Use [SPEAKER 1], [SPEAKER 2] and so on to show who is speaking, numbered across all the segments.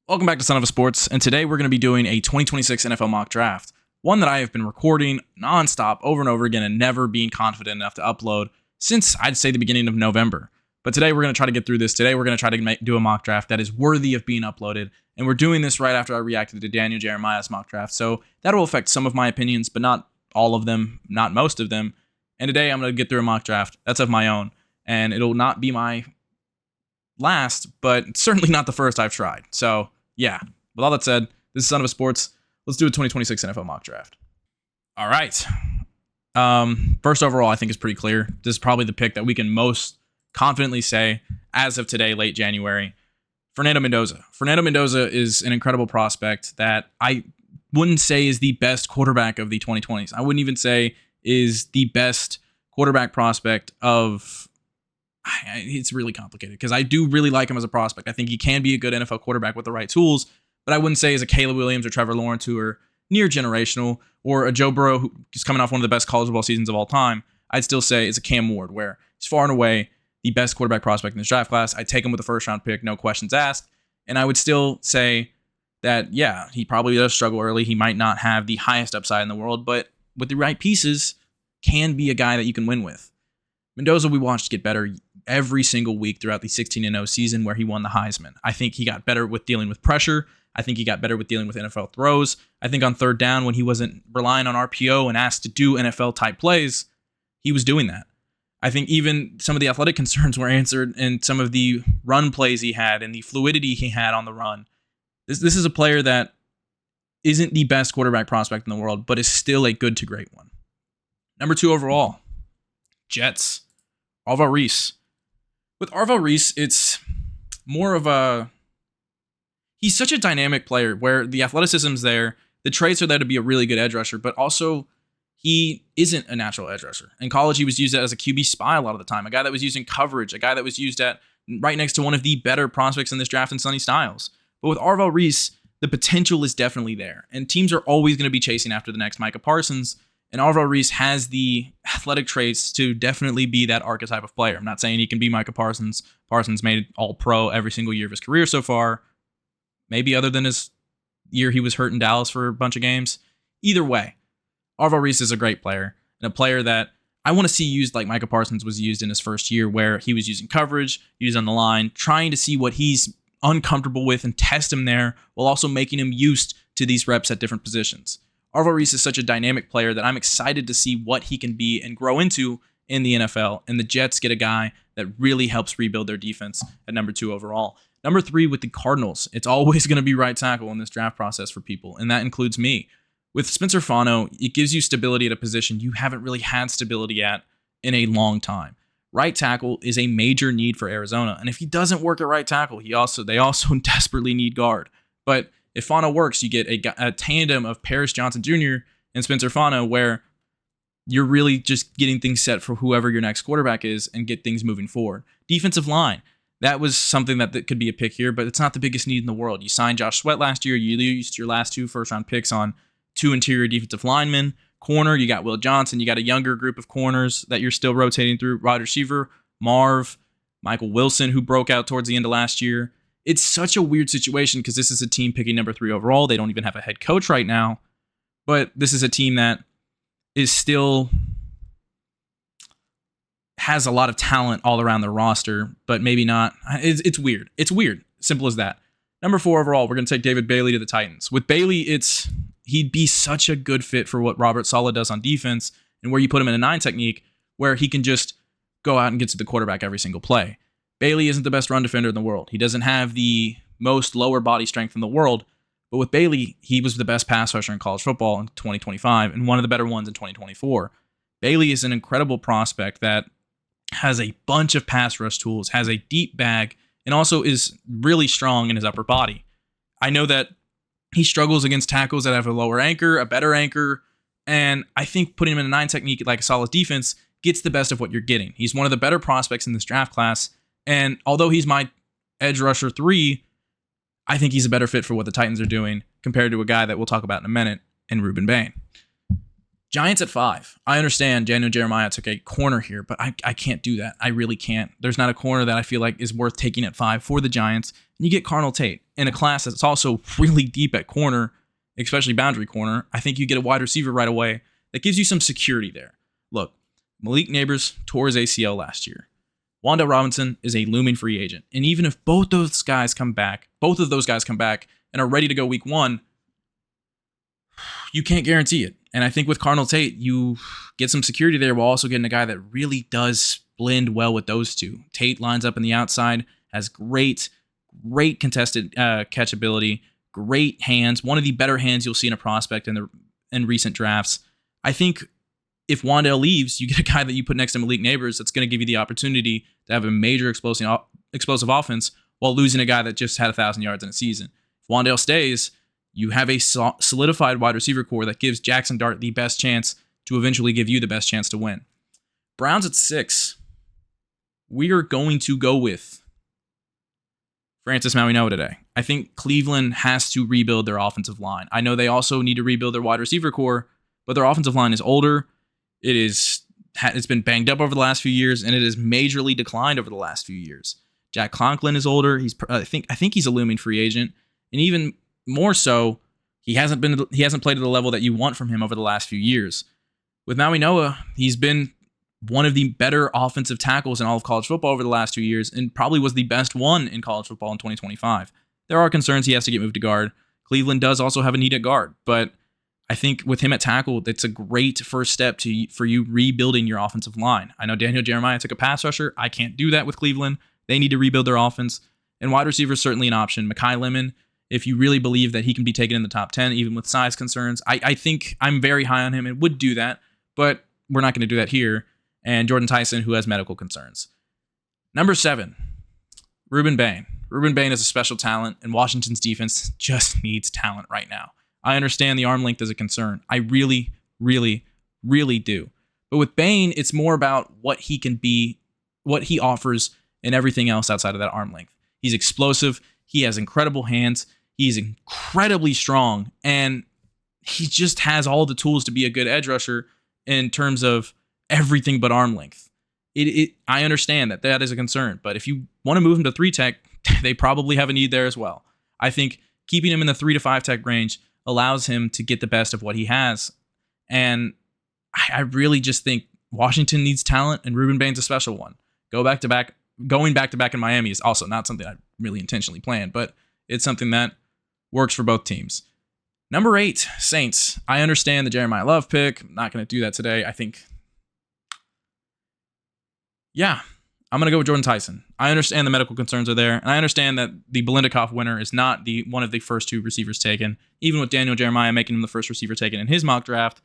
[SPEAKER 1] Welcome back to Sonava Sports, and today we're going to be doing a 2026 NFL mock draft, one that I have been recording nonstop over and over again and never being confident enough to upload since I'd say the beginning of November. But today we're going to try to get through this. Today we're going to try to do a mock draft that is worthy of being uploaded, and we're doing this right after I reacted to Daniel Jeremiah's mock draft, so that will affect some of my opinions, but not all of them, not most of them. And today I'm going to get through a mock draft that's of my own, and it'll not be my last, but certainly not the first I've tried. So yeah, with all that said, this is Sonava Sports. Let's do a 2026 NFL mock draft. All right. First overall, I think is pretty clear. This is probably the pick that we can most confidently say, as of today, late January, Fernando Mendoza. Fernando Mendoza is an incredible prospect that I wouldn't say is the best quarterback of the 2020s. I wouldn't even say is the best quarterback prospect of... It's really complicated because I do really like him as a prospect. I think he can be a good NFL quarterback with the right tools, but I wouldn't say he's a Caleb Williams or Trevor Lawrence who are near generational, or a Joe Burrow who is coming off one of the best college football seasons of all time. I'd still say it's a Cam Ward, where he's far and away the best quarterback prospect in this draft class. I'd take him with a first round pick, no questions asked. And I would still say that, yeah, he probably does struggle early. He might not have the highest upside in the world, but with the right pieces, can be a guy that you can win with. Mendoza, we watched get better every single week throughout the 16-0 season where he won the Heisman. I think he got better with dealing with pressure. I think he got better with dealing with NFL throws. I think on third down, when he wasn't relying on RPO and asked to do NFL-type plays, he was doing that. I think even some of the athletic concerns were answered in some of the run plays he had and the fluidity he had on the run. This is a player that isn't the best quarterback prospect in the world, but is still a good to great one. Number 2 overall, Jets. Arvell Reese. With Arvell Reese, it's more of a... He's such a dynamic player where the athleticism's there, the traits are there to be a really good edge rusher, but also he isn't a natural edge rusher. In college, he was used as a QB spy a lot of the time, a guy that was used in coverage, a guy that was used at right next to one of the better prospects in this draft in Sonny Styles. But with Arvell Reese, the potential is definitely there, and teams are always going to be chasing after the next Micah Parsons. And Arvell Reese has the athletic traits to definitely be that archetype of player. I'm not saying he can be Micah Parsons. Parsons made all-pro every single year of his career so far. Maybe other than his year he was hurt in Dallas for a bunch of games. Either way, Arvell Reese is a great player. And a player that I want to see used like Micah Parsons was used in his first year, where he was using coverage, he was on the line, trying to see what he's uncomfortable with and test him there, while also making him used to these reps at different positions. Arvell Reese is such a dynamic player that I'm excited to see what he can be and grow into in the NFL. And the Jets get a guy that really helps rebuild their defense at number 2 overall. Number 3 with the Cardinals. It's always going to be right tackle in this draft process for people, and that includes me. With Spencer Fano, it gives you stability at a position you haven't really had stability at in a long time. Right tackle is a major need for Arizona, and if he doesn't work at right tackle, they also desperately need guard. But if Fano works, you get a tandem of Paris Johnson Jr. and Spencer Fano, where you're really just getting things set for whoever your next quarterback is and get things moving forward. Defensive line, that was something that could be a pick here, but it's not the biggest need in the world. You signed Josh Sweat last year. You used your last 2 first-round picks on 2 interior defensive linemen. Corner, you got Will Johnson. You got a younger group of corners that you're still rotating through. Wide receiver, Marv, Michael Wilson, who broke out towards the end of last year. It's such a weird situation because this is a team picking number 3 overall. They don't even have a head coach right now. But this is a team that is still has a lot of talent all around the roster, but maybe not. It's weird. It's weird. Simple as that. Number 4 overall, we're going to take David Bailey to the Titans. With Bailey, he'd be such a good fit for what Robert Saleh does on defense, and where you put him in a 9 technique where he can just go out and get to the quarterback every single play. Bailey isn't the best run defender in the world. He doesn't have the most lower body strength in the world, but with Bailey, he was the best pass rusher in college football in 2025 and one of the better ones in 2024. Bailey is an incredible prospect that has a bunch of pass rush tools, has a deep bag, and also is really strong in his upper body. I know that he struggles against tackles that have a lower anchor, a better anchor, and I think putting him in a 9 technique like a solid defense gets the best of what you're getting. He's one of the better prospects in this draft class, and although he's my edge rusher 3, I think he's a better fit for what the Titans are doing compared to a guy that we'll talk about in a minute, in Ruben Bain. Giants at 5. I understand Daniel Jeremiah took a corner here, but I can't do that. I really can't. There's not a corner that I feel like is worth taking at 5 for the Giants. And you get Carnell Tate in a class that's also really deep at corner, especially boundary corner. I think you get a wide receiver right away that gives you some security there. Look, Malik Neighbors tore his ACL last year. Wan'Dale Robinson is a looming free agent. And even if both of those guys come back and are ready to go week 1, you can't guarantee it. And I think with Carnell Tate, you get some security there while also getting a guy that really does blend well with those two. Tate lines up in the outside, has great contested catch ability, great hands, one of the better hands you'll see in a prospect in recent drafts. I think if Wan'Dale leaves, you get a guy that you put next to Malik Neighbors that's going to give you the opportunity to have a major explosive offense while losing a guy that just had 1,000 yards in a season. If Wan'Dale stays, you have a solidified wide receiver core that gives Jackson Dart the best chance to eventually give you the best chance to win. Browns at 6. We are going to go with Francis Mauigoa today. I think Cleveland has to rebuild their offensive line. I know they also need to rebuild their wide receiver core, but their offensive line is older. It's been banged up over the last few years, and it has majorly declined over the last few years. Jack Conklin is older. I think he's a looming free agent, and even more so, he hasn't played at the level that you want from him over the last few years. With Mauigoa, he's been one of the better offensive tackles in all of college football over the last 2 years, and probably was the best one in college football in 2025. There are concerns he has to get moved to guard. Cleveland does also have a need at guard, but I think with him at tackle, that's a great first step for you rebuilding your offensive line. I know Daniel Jeremiah took a pass rusher. I can't do that with Cleveland. They need to rebuild their offense, and wide receiver is certainly an option. Mekhi Lemon, if you really believe that he can be taken in the top 10, even with size concerns, I think I'm very high on him and would do that, but we're not going to do that here. And Jordan Tyson, who has medical concerns. Number 7, Ruben Bain. Ruben Bain is a special talent, and Washington's defense just needs talent right now. I understand the arm length is a concern. I really, really, really do. But with Bain, it's more about what he can be, what he offers, and everything else outside of that arm length. He's explosive. He has incredible hands. He's incredibly strong, and he just has all the tools to be a good edge rusher in terms of everything but arm length. I understand that is a concern, but if you want to move him to 3 tech, they probably have a need there as well. I think keeping him in the 3 to 5 tech range allows him to get the best of what he has, and I really just think Washington needs talent, and Ruben Bain's a special one. Going back to back in Miami is also not something I really intentionally planned, but it's something that works for both teams. Number 8, Saints. I understand the Jeremiah Love pick. I'm not going to do that today. I think, I'm going to go with Jordan Tyson. I understand the medical concerns are there, and I understand that the Belindikoff winner is not one of the first 2 receivers taken, even with Daniel Jeremiah making him the first receiver taken in his mock draft.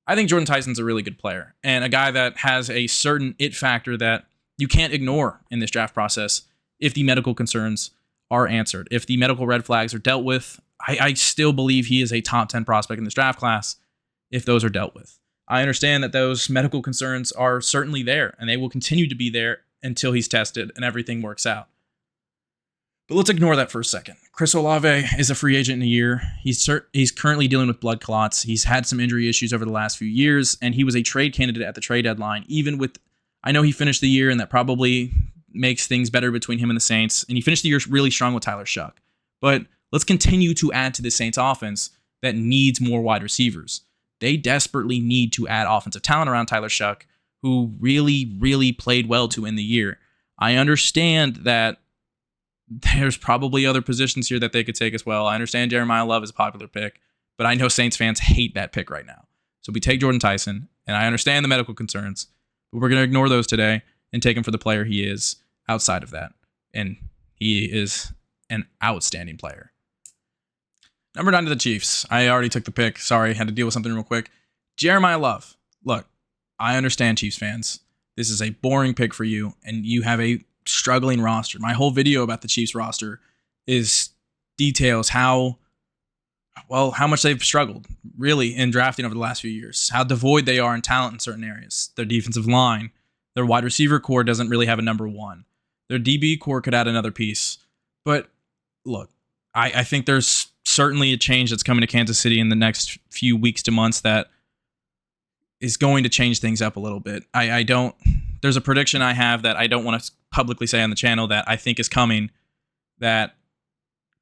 [SPEAKER 1] I think Jordan Tyson's a really good player, and a guy that has a certain it factor that you can't ignore in this draft process if the medical concerns are answered. If the medical red flags are dealt with, I still believe he is a top 10 prospect in this draft class if those are dealt with. I understand that those medical concerns are certainly there, and they will continue to be there until he's tested and everything works out. But let's ignore that for a second. Chris Olave is a free agent in a year. He's currently dealing with blood clots. He's had some injury issues over the last few years, and he was a trade candidate at the trade deadline. I know he finished the year, and that probably makes things better between him and the Saints, and he finished the year really strong with Tyler Shuck. But let's continue to add to the Saints offense that needs more wide receivers. They desperately need to add offensive talent around Tyler Shuck, who really, really played well to end the year. I understand that there's probably other positions here that they could take as well. I understand Jeremiah Love is a popular pick, but I know Saints fans hate that pick right now. So we take Jordan Tyson, and I understand the medical concerns, but we're going to ignore those today and take him for the player he is outside of that. And he is an outstanding player. Number 9 to the Chiefs. I already took the pick. Sorry, had to deal with something real quick. Jeremiah Love. Look, I understand Chiefs fans. This is a boring pick for you, and you have a struggling roster. My whole video about the Chiefs roster details how much they've struggled, really, in drafting over the last few years. How devoid they are in talent in certain areas. Their defensive line, their wide receiver core doesn't really have a number 1. Their DB core could add another piece. But look, I think there's certainly a change that's coming to Kansas City in the next few weeks to months that is going to change things up a little bit. I don't. There's a prediction I have that I don't want to publicly say on the channel that I think is coming, that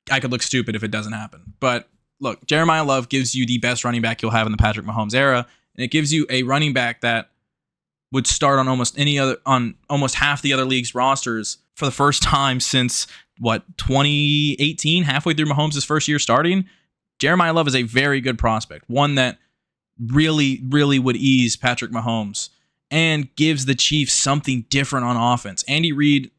[SPEAKER 1] I could look stupid if it doesn't happen. But look, Jeremiah Love gives you the best running back you'll have in the Patrick Mahomes era, and it gives you a running back that would start on almost half the other league's rosters for the first time since 2018, halfway through Mahomes' first year starting. Jeremiah Love is a very good prospect, one that really, really would ease Patrick Mahomes and gives the Chiefs something different on offense. Andy Reid,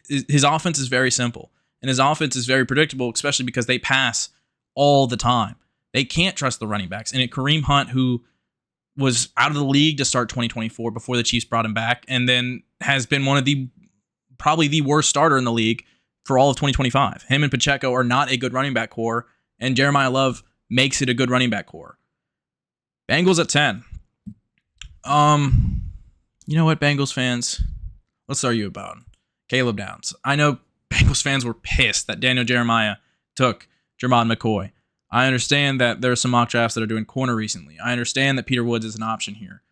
[SPEAKER 1] his offense is very simple, and his offense is very predictable, especially because they pass all the time. They can't trust the running backs. And Kareem Hunt, who was out of the league to start 2024 before the Chiefs brought him back, and then has been probably the worst starter in the league for all of 2025. Him and Pacheco are not a good running back core, and Jeremiah Love makes it a good running back core. Bengals at 10. You know what, Bengals fans? Let's argue about Caleb Downs. I know Bengals fans were pissed that Daniel Jeremiah took Jermon McCoy. I understand that there are some mock drafts that are doing corner recently. I understand that Peter Woods is an option here.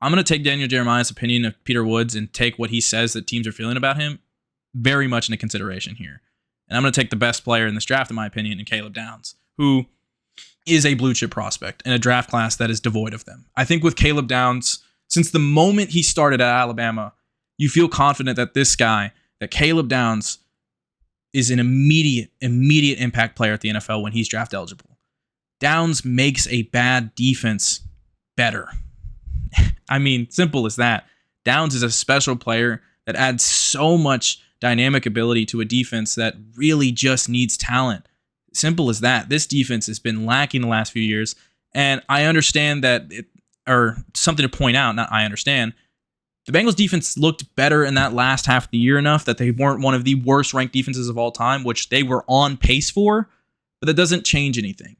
[SPEAKER 1] I'm going to take Daniel Jeremiah's opinion of Peter Woods and take what he says that teams are feeling about him very much into consideration here. And I'm going to take the best player in this draft, in my opinion, in Caleb Downs, who is a blue chip prospect in a draft class that is devoid of them. I think with Caleb Downs, since the moment he started at Alabama, you feel confident that that Caleb Downs is an immediate impact player at the NFL when he's draft eligible. Downs makes a bad defense better. I mean, simple as that. Downs is a special player that adds so much dynamic ability to a defense that really just needs talent. Simple as that. This defense has been lacking the last few years, and I understand that or something to point out, not I understand, the Bengals defense looked better in that last half of the year enough that they weren't one of the worst ranked defenses of all time, which they were on pace for, but that doesn't change anything.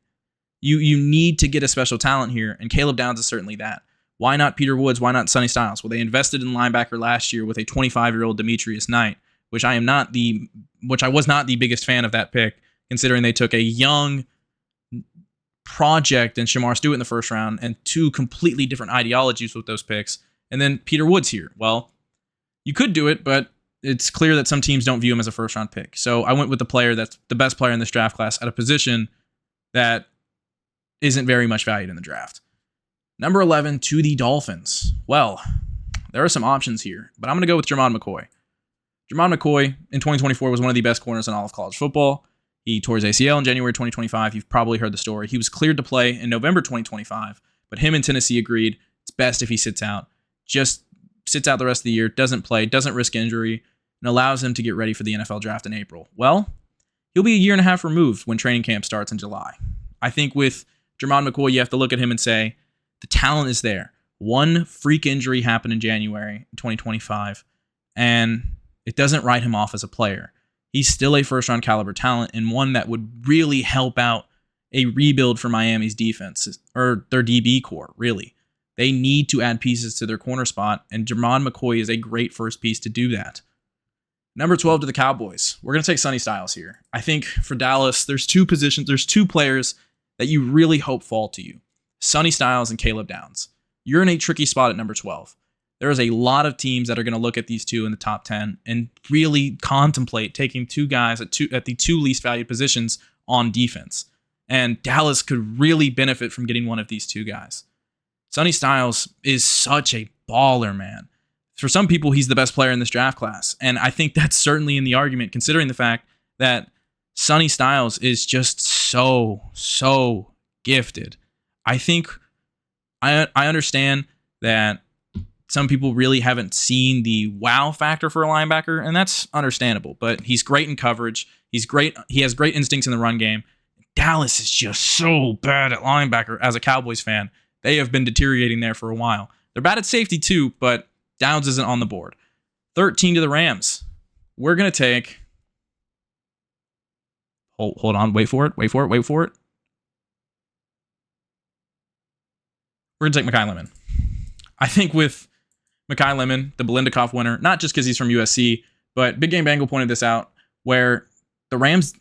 [SPEAKER 1] You need to get a special talent here, and Caleb Downs is certainly that. Why not Peter Woods? Why not Sonny Styles? Well, they invested in linebacker last year with a 25-year-old Demetrius Knight, which I was not the biggest fan of that pick, considering they took a young project and Shamar Stewart in the first round and two completely different ideologies with those picks. And then Peter Woods here. Well, you could do it, but it's clear that some teams don't view him as a first round pick. So I went with the player that's the best player in this draft class at a position that isn't very much valued in the draft. Number 11 to the Dolphins. Well, there are some options here, but I'm going to go with Jermon McCoy. Jermon McCoy in 2024 was one of the best corners in all of college football. He tore his ACL in January 2025. You've probably heard the story. He was cleared to play in November 2025, but him and Tennessee agreed it's best if he sits out. Just sits out the rest of the year, doesn't play, doesn't risk injury, and allows him to get ready for the NFL draft in April. Well, he'll be a year and a half removed when training camp starts in July. I think with Jermon McCoy, you have to look at him and say, the talent is there. One freak injury happened in January 2025, and it doesn't write him off as a player. He's still a first-round caliber talent and one that would really help out a rebuild for Miami's defense, or their DB core, really. They need to add pieces to their corner spot, and Jermon McCoy is a great first piece to do that. Number 12 to the Cowboys. We're going to take Sonny Styles here. I think for Dallas, there's two players that you really hope fall to you. Sonny Styles and Caleb Downs. You're in a tricky spot at number 12. There is a lot of teams that are going to look at these two in the top 10 and really contemplate taking two guys at the two least valued positions on defense. And Dallas could really benefit from getting one of these two guys. Sonny Styles is such a baller, man. For some people, he's the best player in this draft class. And I think that's certainly in the argument, considering the fact that Sonny Styles is just so gifted. I think I understand that some people really haven't seen the wow factor for a linebacker, and that's understandable. But he's great in coverage. He's great. He has great instincts in the run game. Dallas is just so bad at linebacker. As a Cowboys fan, they have been deteriorating there for a while. They're bad at safety too, but Downs isn't on the board. 13 to the Rams. We're going to take... Hold on. Wait for it. We're going to take Mekhi Lemon. I think with Mekhi Lemon, the Biletnikoff winner, not just because he's from USC, but Big Game Bangle pointed this out, where the Rams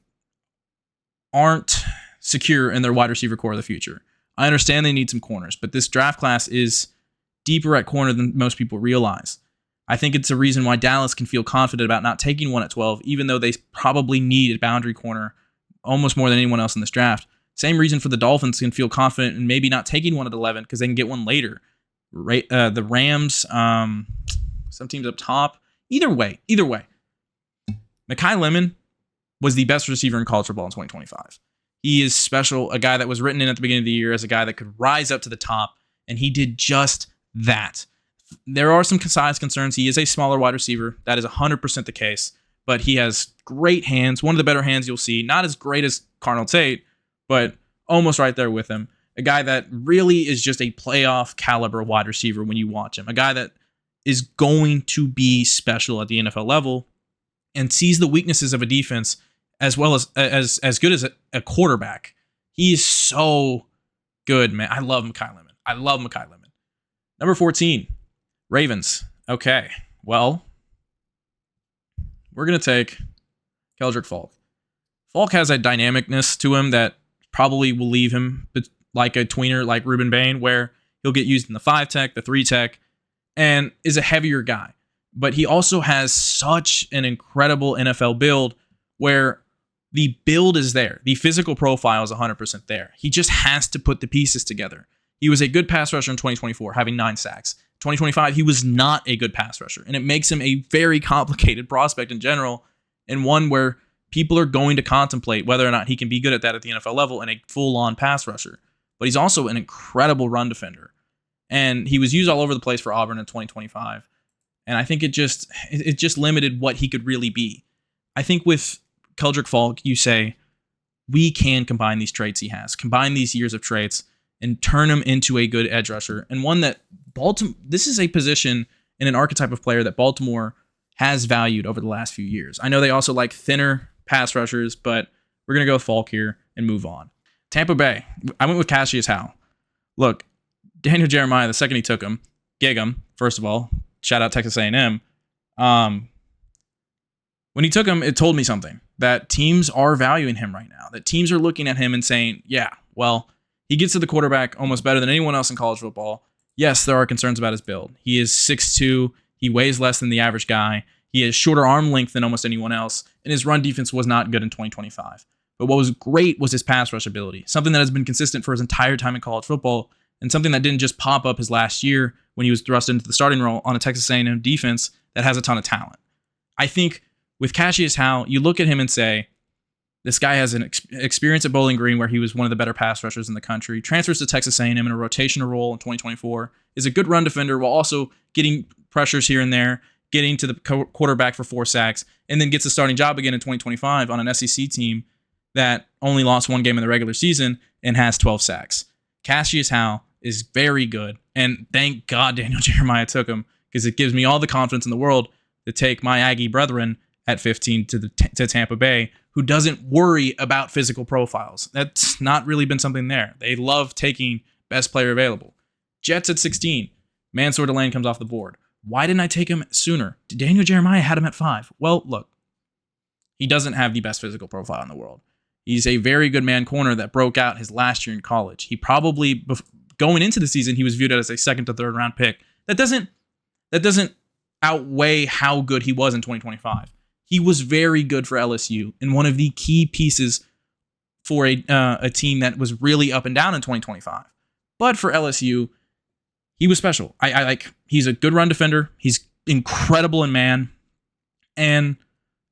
[SPEAKER 1] aren't secure in their wide receiver core of the future. I understand they need some corners, but this draft class is deeper at corner than most people realize. I think it's a reason why Dallas can feel confident about not taking one at 12, even though they probably need a boundary corner almost more than anyone else in this draft. Same reason for the Dolphins can feel confident in maybe not taking one at 11 because they can get one later. The Rams, some teams up top. Either way. Mekhi Lemon was the best receiver in college football in 2025. He is special, a guy that was written in at the beginning of the year as a guy that could rise up to the top, and he did just that. There are some size concerns. He is a smaller wide receiver. That is 100% the case, but he has great hands, one of the better hands you'll see. Not as great as Cardinal Tate, but almost right there with him. A guy that really is just a playoff caliber wide receiver when you watch him. A guy that is going to be special at the NFL level and sees the weaknesses of a defense as well as good as a quarterback. He is so good, man. I love Mekhi Lemon. Number 14, Ravens. Okay, well, we're going to take Keldrick Falk. Falk has a dynamicness to him that probably will leave him like a tweener like Ruben Bain, where he'll get used in the 5-tech, the 3-tech, and is a heavier guy. But he also has such an incredible NFL build where the build is there. The physical profile is 100% there. He just has to put the pieces together. He was a good pass rusher in 2024, having 9 sacks. 2025, he was not a good pass rusher, and it makes him a very complicated prospect in general, and one where people are going to contemplate whether or not he can be good at that at the NFL level and a full-on pass rusher. But he's also an incredible run defender, and he was used all over the place for Auburn in 2025, and I think it just limited what he could really be. I think with Keldrick Falk, you say, we can combine these traits he has, combine these years of traits, and turn him into a good edge rusher. And one that this is a position and an archetype of player that Baltimore has valued over the last few years. I know they also like thinner pass rushers, but we're going to go with Falk here and move on. Tampa Bay, I went with Cassius Howe. Look, Daniel Jeremiah, the second he took him, gig him, first of all, shout out Texas A&M. When he took him, it told me something, that teams are valuing him right now, that teams are looking at him and saying, yeah, well, he gets to the quarterback almost better than anyone else in college football. Yes, there are concerns about his build. He is 6'2", he weighs less than the average guy, he has shorter arm length than almost anyone else, and his run defense was not good in 2025. But what was great was his pass rush ability, something that has been consistent for his entire time in college football, and something that didn't just pop up his last year when he was thrust into the starting role on a Texas A&M defense that has a ton of talent. I think with Cassius Howe, you look at him and say, this guy has an experience at Bowling Green where he was one of the better pass rushers in the country, transfers to Texas A&M in a rotational role in 2024, is a good run defender while also getting pressures here and there, getting to the quarterback for 4 sacks, and then gets a starting job again in 2025 on an SEC team that only lost 1 game in the regular season and has 12 sacks. Cassius Howe is very good, and thank God Daniel Jeremiah took him, because it gives me all the confidence in the world to take my Aggie brethren at 15 to Tampa Bay, who doesn't worry about physical profiles. That's not really been something there. They love taking best player available. Jets at 16. Mansour Delane comes off the board. Why didn't I take him sooner? Daniel Jeremiah had him at 5. Well, look, he doesn't have the best physical profile in the world. He's a very good man corner that broke out his last year in college. He probably, going into the season, he was viewed as a 2nd to 3rd round pick. That doesn't outweigh how good he was in 2025. He was very good for LSU and one of the key pieces for a team that was really up and down in 2025. But for LSU, he was special. He's a good run defender. He's incredible in man. And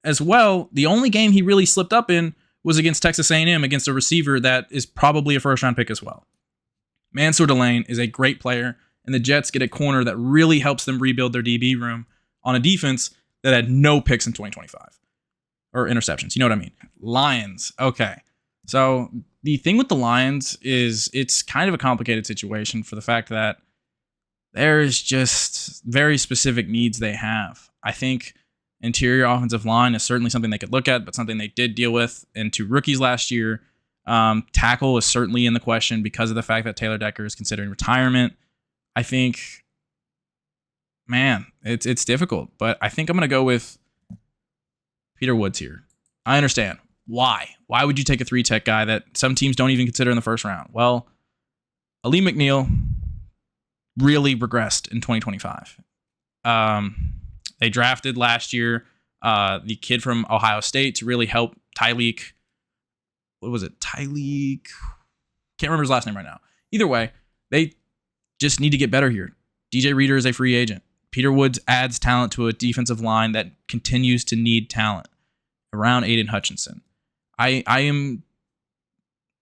[SPEAKER 1] as well, the only game he really slipped up in was against Texas A&M, against a receiver that is probably a 1st-round pick as well. Mansour Delane is a great player, and the Jets get a corner that really helps them rebuild their DB room on a defense that had no picks in 2025. Or interceptions, you know what I mean. Lions, okay. So the thing with the Lions is it's kind of a complicated situation for the fact that there's just very specific needs they have. I think interior offensive line is certainly something they could look at, but something they did deal with in 2 rookies last year. Tackle is certainly in the question because of the fact that Taylor Decker is considering retirement. I think, man, it's difficult, but I think I'm going to go with Peter Woods here. I understand. Why? Why would you take a 3-tech guy that some teams don't even consider in the 1st round? Well, Ali McNeil, really regressed in 2025. They drafted last year the kid from Ohio State to really help Tyleek. What was it? Tyleek? Can't remember his last name right now. Either way, they just need to get better here. DJ Reader is a free agent. Peter Woods adds talent to a defensive line that continues to need talent around Aiden Hutchinson. I am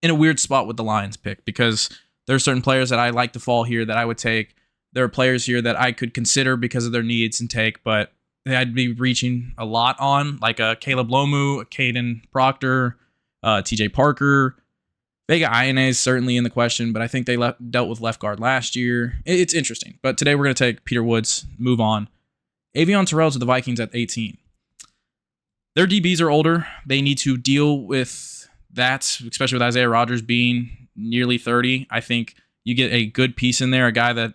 [SPEAKER 1] in a weird spot with the Lions pick because there are certain players that I like to fall here that I would take. There are players here that I could consider because of their needs and take, but I'd be reaching a lot on, like a Caleb Lomu, a Caden Proctor, TJ Parker. Vega Ioane is certainly in the question, but I think they dealt with left guard last year. It's interesting. But today we're going to take Peter Woods, move on. Avion Terrell to the Vikings at 18. Their DBs are older. They need to deal with that, especially with Isaiah Rodgers being nearly 30. I think you get a good piece in there, a guy that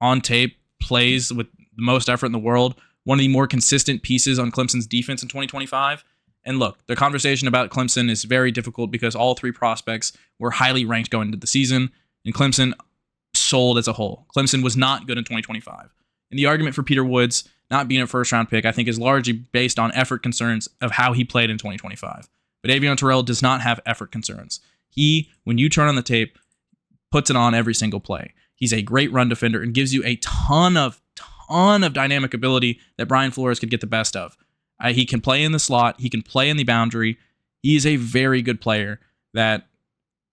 [SPEAKER 1] on tape plays with the most effort in the world, one of the more consistent pieces on Clemson's defense in 2025. And look, the conversation about Clemson is very difficult because all three prospects were highly ranked going into the season, and Clemson sold as a whole. Clemson was not good in 2025. And the argument for Peter Woods not being a first-round pick, I think, is largely based on effort concerns of how he played in 2025. But Avion Terrell does not have effort concerns. He, when you turn on the tape, puts it on every single play. He's a great run defender and gives you a ton of dynamic ability that Brian Flores could get the best of. He can play in the slot. He can play in the boundary. He is a very good player that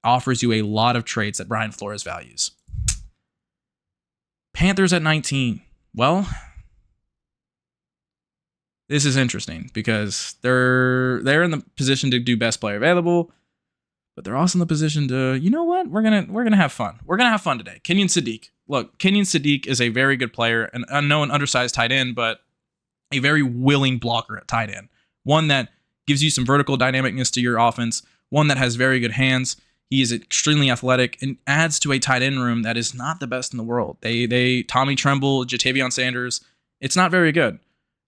[SPEAKER 1] offers you a lot of traits that Brian Flores values. Panthers at 19. Well, this is interesting because they're in the position to do best player available, but they're also in the position to, you know what? We're gonna have fun. We're gonna have fun today. Kenyon Sadiq. Look, Kenyon Sadiq is a very good player, an unknown undersized tight end, but a very willing blocker at tight end. One that gives you some vertical dynamicness to your offense. One that has very good hands. He is extremely athletic and adds to a tight end room that is not the best in the world. They Tommy Tremble, Jatavion Sanders. It's not very good.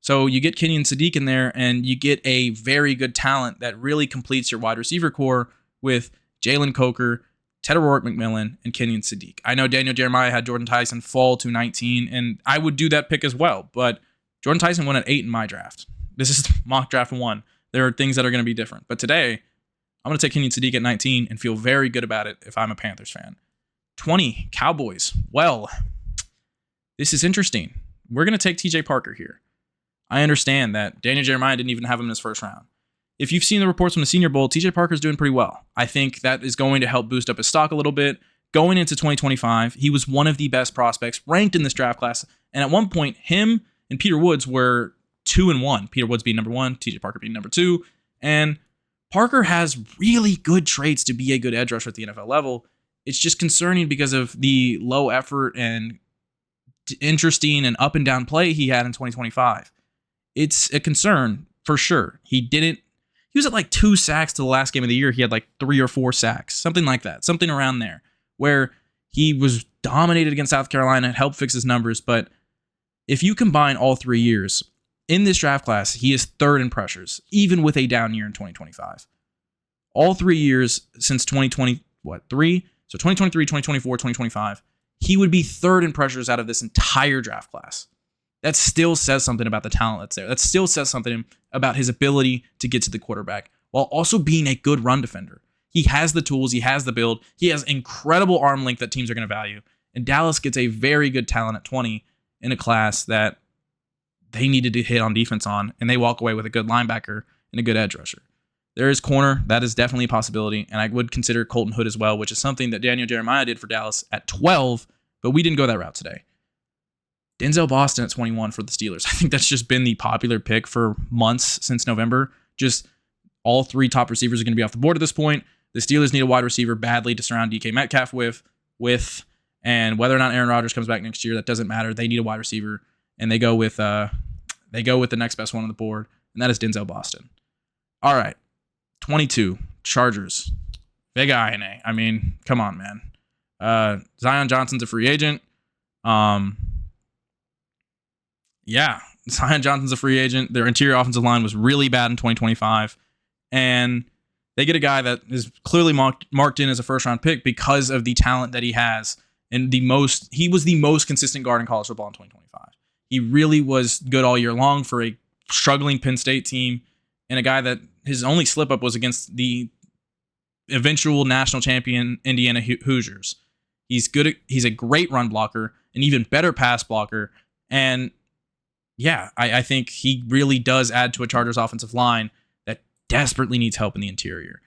[SPEAKER 1] So you get Kenyon Sadiq in there and you get a very good talent that really completes your wide receiver core with Jalen Coker, Ted O'Rourke McMillan, and Kenyon Sadiq. I know Daniel Jeremiah had Jordan Tyson fall to 19, and I would do that pick as well, but Jordan Tyson went at 8 in my draft. This is mock draft 1. There are things that are going to be different. But today, I'm going to take Kenyon Sadiq at 19 and feel very good about it if I'm a Panthers fan. 20, Cowboys. Well, this is interesting. We're going to take TJ Parker here. I understand that Daniel Jeremiah didn't even have him in his first round. If you've seen the reports from the Senior Bowl, TJ Parker's doing pretty well. I think that is going to help boost up his stock a little bit. Going into 2025, he was one of the best prospects ranked in this draft class. And at one point, him and Peter Woods were 2 and 1. Peter Woods being number 1, TJ Parker being number 2. And Parker has really good traits to be a good edge rusher at the NFL level. It's just concerning because of the low effort and interesting and up and down play he had in 2025. It's a concern for sure. He was at like 2 sacks to the last game of the year. He had like 3 or 4 sacks, something like that, something around there, where he was dominated against South Carolina and helped fix his numbers. But if you combine all 3 years in this draft class, he is 3rd in pressures, even with a down year in 2025. All 3 years since 2020, three? So 2023, 2024, 2025, he would be 3rd in pressures out of this entire draft class. That still says something about the talent that's there. That still says something about his ability to get to the quarterback while also being a good run defender. He has the tools. He has the build. He has incredible arm length that teams are going to value. And Dallas gets a very good talent at 20 in a class that they needed to hit on defense on, and they walk away with a good linebacker and a good edge rusher. There is corner. That is definitely a possibility, and I would consider Colton Hood as well, which is something that Daniel Jeremiah did for Dallas at 12, but we didn't go that route today. Denzel Boston at 21 for the Steelers. I think that's just been the popular pick for months since November. Just all 3 top receivers are going to be off the board at this point. The Steelers need a wide receiver badly to surround DK Metcalf with, and whether or not Aaron Rodgers comes back next year, that doesn't matter. They need a wide receiver, and they go with the next best one on the board, and that is Denzel Boston. All right, 22 Chargers. Vega Ioane. I mean, come on, man. Zion Johnson's a free agent. Yeah, Zion Johnson's a free agent. Their interior offensive line was really bad in 2025, and they get a guy that is clearly marked in as a first-round pick because of the talent that he has and he was the most consistent guard in college football in 2025. He really was good all year long for a struggling Penn State team, and a guy that his only slip up was against the eventual national champion Indiana Hoosiers. He's good. He's a great run blocker, an even better pass blocker, and yeah, I think he really does add to a Chargers offensive line that desperately needs help in the interior.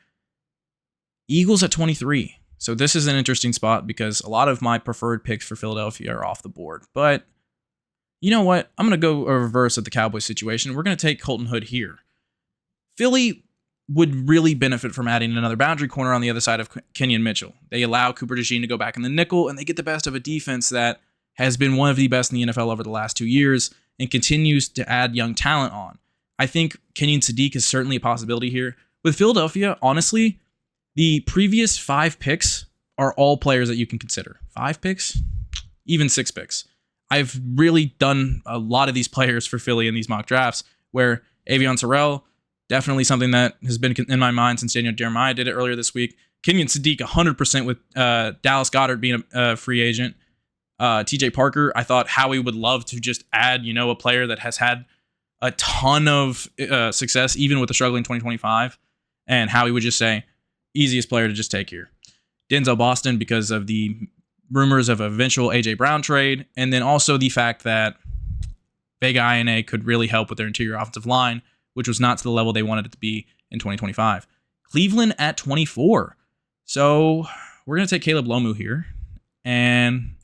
[SPEAKER 1] Eagles at 23. So this is an interesting spot because a lot of my preferred picks for Philadelphia are off the board. But you know what? I'm going to go reverse at the Cowboys situation. We're going to take Colton Hood here. Philly would really benefit from adding another boundary corner on the other side of Kenyon Mitchell. They allow Cooper DeJean to go back in the nickel, and they get the best of a defense that has been one of the best in the NFL over the last 2 years and continues to add young talent on. I think Kenyon Sadiq is certainly a possibility here. With Philadelphia, honestly, the previous 5 picks are all players that you can consider. 5 picks? Even 6 picks. I've really done a lot of these players for Philly in these mock drafts, where Avion Sorrell, definitely something that has been in my mind since Daniel Jeremiah did it earlier this week. Kenyon Sadiq, 100% with Dallas Goedert being a free agent. TJ Parker, I thought Howie would love to just add, a player that has had a ton of success, even with the struggling 2025. And Howie would just say, easiest player to just take here. Denzel Boston, because of the rumors of eventual A.J. Brown trade, and then also the fact that Vega INA could really help with their interior offensive line, which was not to the level they wanted it to be in 2025. Cleveland at 24. So we're going to take Caleb Lomu here and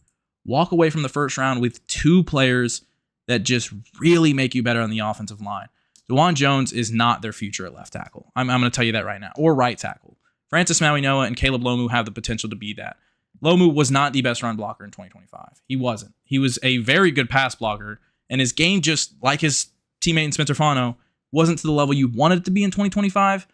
[SPEAKER 1] walk away from the first round with 2 players that just really make you better on the offensive line. DeJuan Jones is not their future at left tackle. I'm going to tell you that right now. Or right tackle. Francis Maui-Noah and Caleb Lomu have the potential to be that. Lomu was not the best run blocker in 2025. He wasn't. He was a very good pass blocker, and his game, just like his teammate in Spencer Fano, wasn't to the level you wanted it to be in 2025,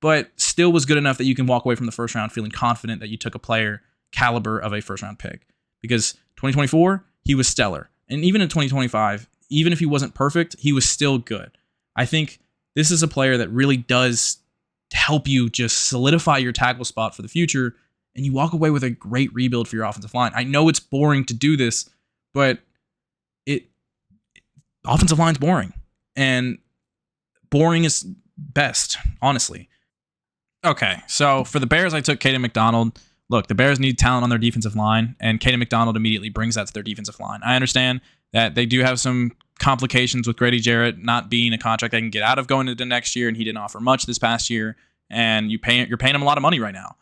[SPEAKER 1] but still was good enough that you can walk away from the first round feeling confident that you took a player caliber of a first round pick. Because 2024, he was stellar. And even in 2025, even if he wasn't perfect, he was still good. I think this is a player that really does help you just solidify your tackle spot for the future, and you walk away with a great rebuild for your offensive line. I know it's boring to do this, but offensive line's boring. And boring is best, honestly. Okay, so for the Bears, I took Caden McDonald. Look, the Bears need talent on their defensive line, and Caden McDonald immediately brings that to their defensive line. I understand that they do have some complications with Grady Jarrett not being a contract they can get out of going into next year, and he didn't offer much this past year, and you're paying him a lot of money right now.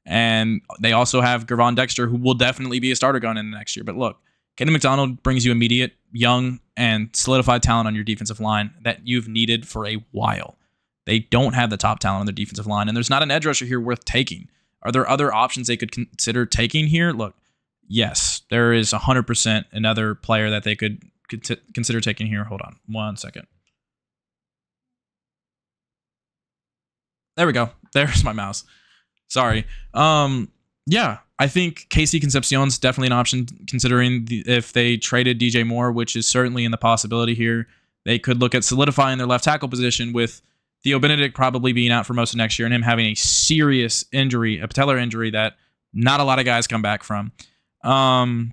[SPEAKER 1] And they also have Gervon Dexter, who will definitely be a starter going into next year. But look, Caden McDonald brings you immediate, young, and solidified talent on your defensive line that you've needed for a while. They don't have the top talent on their defensive line, and there's not an edge rusher here worth taking. Are there other options they could consider taking here? Look, yes, there is 100% another player that they could consider taking here. Hold on 1 second. There we go. There's my mouse. Sorry. Yeah, I think KC Concepcion's definitely an option considering if they traded DJ Moore, which is certainly in the possibility here. They could look at solidifying their left tackle position with Theo Benedict probably being out for most of next year and him having a serious injury, a patellar injury that not a lot of guys come back from. And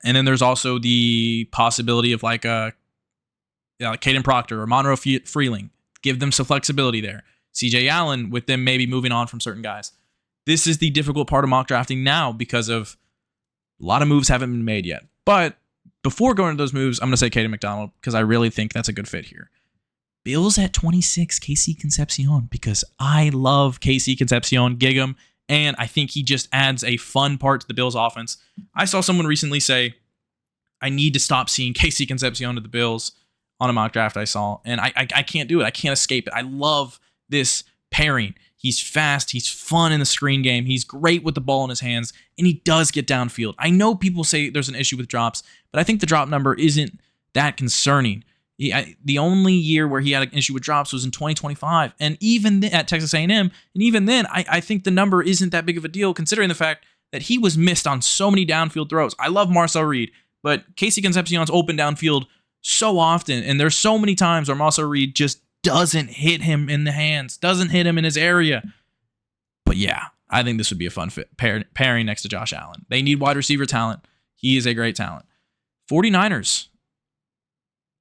[SPEAKER 1] then there's also the possibility of like Caden Proctor or Monroe Freeling. Give them some flexibility there. CJ Allen with them maybe moving on from certain guys. This is the difficult part of mock drafting now because of a lot of moves haven't been made yet. But before going to those moves, I'm going to say Caden McDonald because I really think that's a good fit here. Bills at 26, KC Concepcion, because I love KC Concepcion, gig him, and I think he just adds a fun part to the Bills offense. I saw someone recently say, I need to stop seeing KC Concepcion to the Bills on a mock draft I saw, and I can't do it. I can't escape it. I love this pairing. He's fast. He's fun in the screen game. He's great with the ball in his hands, and he does get downfield. I know people say there's an issue with drops, but I think the drop number isn't that concerning. The only year where he had an issue with drops was in 2025, and even at Texas A&M, and even then, I think the number isn't that big of a deal considering the fact that he was missed on so many downfield throws. I love Marcel Reed, but KC Concepcion's open downfield so often, and there's so many times where Marcel Reed just doesn't hit him in the hands, doesn't hit him in his area. But yeah, I think this would be a fun pairing next to Josh Allen. They need wide receiver talent. He is a great talent. 49ers,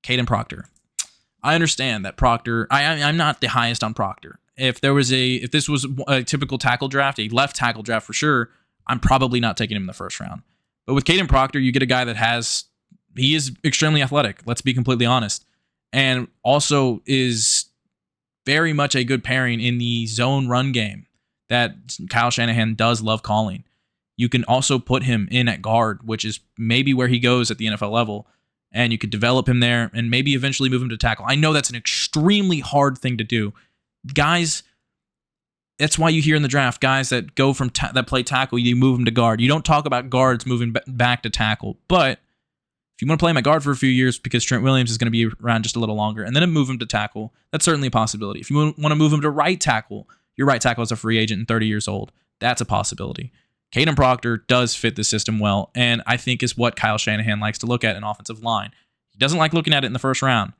[SPEAKER 1] Caden Proctor. I understand that Proctor, I'm not the highest on Proctor. If this was a typical tackle draft, a left tackle draft for sure, I'm probably not taking him in the first round. But with Caden Proctor, you get a guy that he is extremely athletic, let's be completely honest, and also is very much a good pairing in the zone run game that Kyle Shanahan does love calling. You can also put him in at guard, which is maybe where he goes at the NFL level, and you could develop him there and maybe eventually move him to tackle. I know that's an extremely hard thing to do. Guys, that's why you hear in the draft, guys that go from that play tackle, you move them to guard. You don't talk about guards moving back to tackle, but if you want to play him at guard for a few years because Trent Williams is going to be around just a little longer and then move him to tackle, that's certainly a possibility. If you want to move him to right tackle, your right tackle is a free agent and 30 years old. That's a possibility. Caden Proctor does fit the system well, and I think is what Kyle Shanahan likes to look at in offensive line. He doesn't like looking at it in the first round,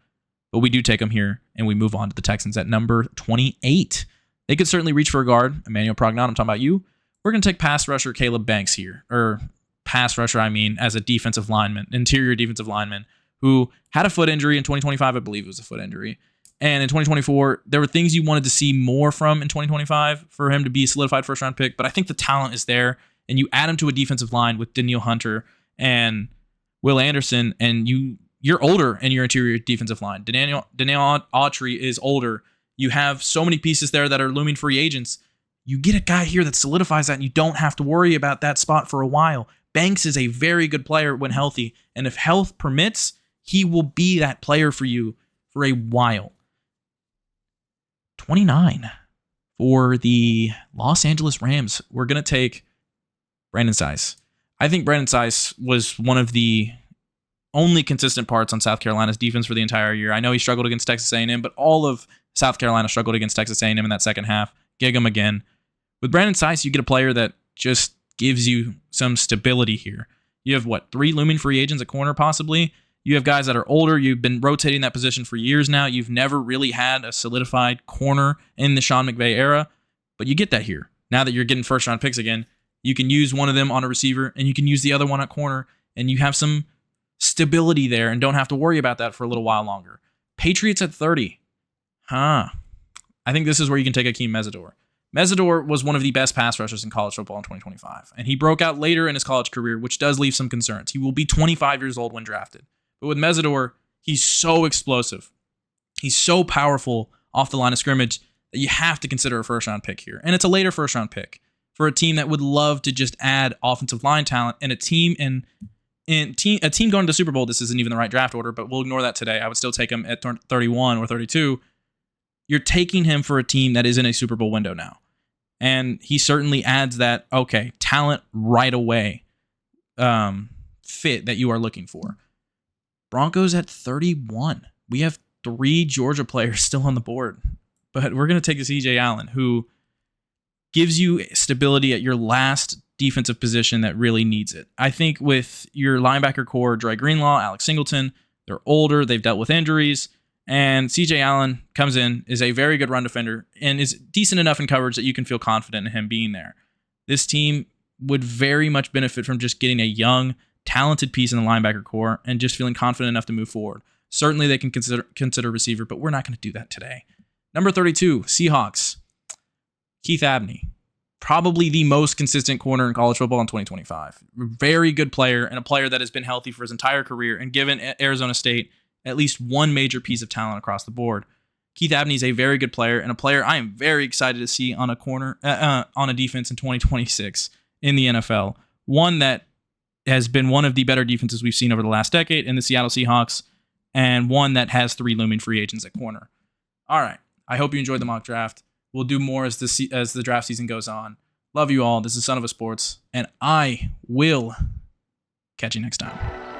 [SPEAKER 1] but we do take him here, and we move on to the Texans at number 28. They could certainly reach for a guard. Emmanuel Prognon, I'm talking about you. We're going to take pass rusher Caleb Banks here, or pass rusher, as a defensive lineman, interior defensive lineman, who had a foot injury in 2025. I believe it was a foot injury. And in 2024, there were things you wanted to see more from in 2025 for him to be a solidified first-round pick, but I think the talent is there, and you add him to a defensive line with Danielle Hunter and Will Anderson, and you're older in your interior defensive line. Danielle Autry is older. You have so many pieces there that are looming free agents. You get a guy here that solidifies that, and you don't have to worry about that spot for a while. Banks is a very good player when healthy, and if health permits, he will be that player for you for a while. 29 for the Los Angeles Rams. We're going to take Brandon Seiss. I think Brandon Seiss was one of the only consistent parts on South Carolina's defense for the entire year. I know he struggled against Texas A&M, but all of South Carolina struggled against Texas A&M in that second half. Gig him again. With Brandon Seiss, you get a player that just gives you some stability here. You have, 3 looming free agents at corner possibly? You have guys that are older. You've been rotating that position for years now. You've never really had a solidified corner in the Sean McVay era, but you get that here. Now that you're getting first-round picks again, you can use one of them on a receiver, and you can use the other one at corner, and you have some stability there and don't have to worry about that for a little while longer. Patriots at 30. I think this is where you can take Akeem Mesidor. Mesidor was one of the best pass rushers in college football in 2025, and he broke out later in his college career, which does leave some concerns. He will be 25 years old when drafted. But with Mesidor, he's so explosive. He's so powerful off the line of scrimmage that you have to consider a first-round pick here. And it's a later first-round pick for a team that would love to just add offensive line talent, and a team going to the Super Bowl. This isn't even the right draft order, but we'll ignore that today. I would still take him at 31 or 32. You're taking him for a team that is in a Super Bowl window now. And he certainly adds that, talent right away fit that you are looking for. Broncos at 31. We have 3 Georgia players still on the board, but we're going to take a CJ Allen, who gives you stability at your last defensive position that really needs it. I think with your linebacker core, Dre Greenlaw, Alex Singleton, they're older, they've dealt with injuries, and CJ Allen comes in, is a very good run defender, and is decent enough in coverage that you can feel confident in him being there. This team would very much benefit from just getting a young, talented piece in the linebacker core and just feeling confident enough to move forward. Certainly they can consider receiver, but we're not going to do that today. Number 32, Seahawks. Keith Abney. Probably the most consistent corner in college football in 2025. Very good player, and a player that has been healthy for his entire career and given Arizona State at least one major piece of talent across the board. Keith Abney is a very good player, and a player I am very excited to see on a corner on a defense in 2026 in the NFL. One that has been one of the better defenses we've seen over the last decade in the Seattle Seahawks, and one that has 3 looming free agents at corner. All right. I hope you enjoyed the mock draft. We'll do more as the draft season goes on. Love you all. This is Sonava Sports, and I will catch you next time.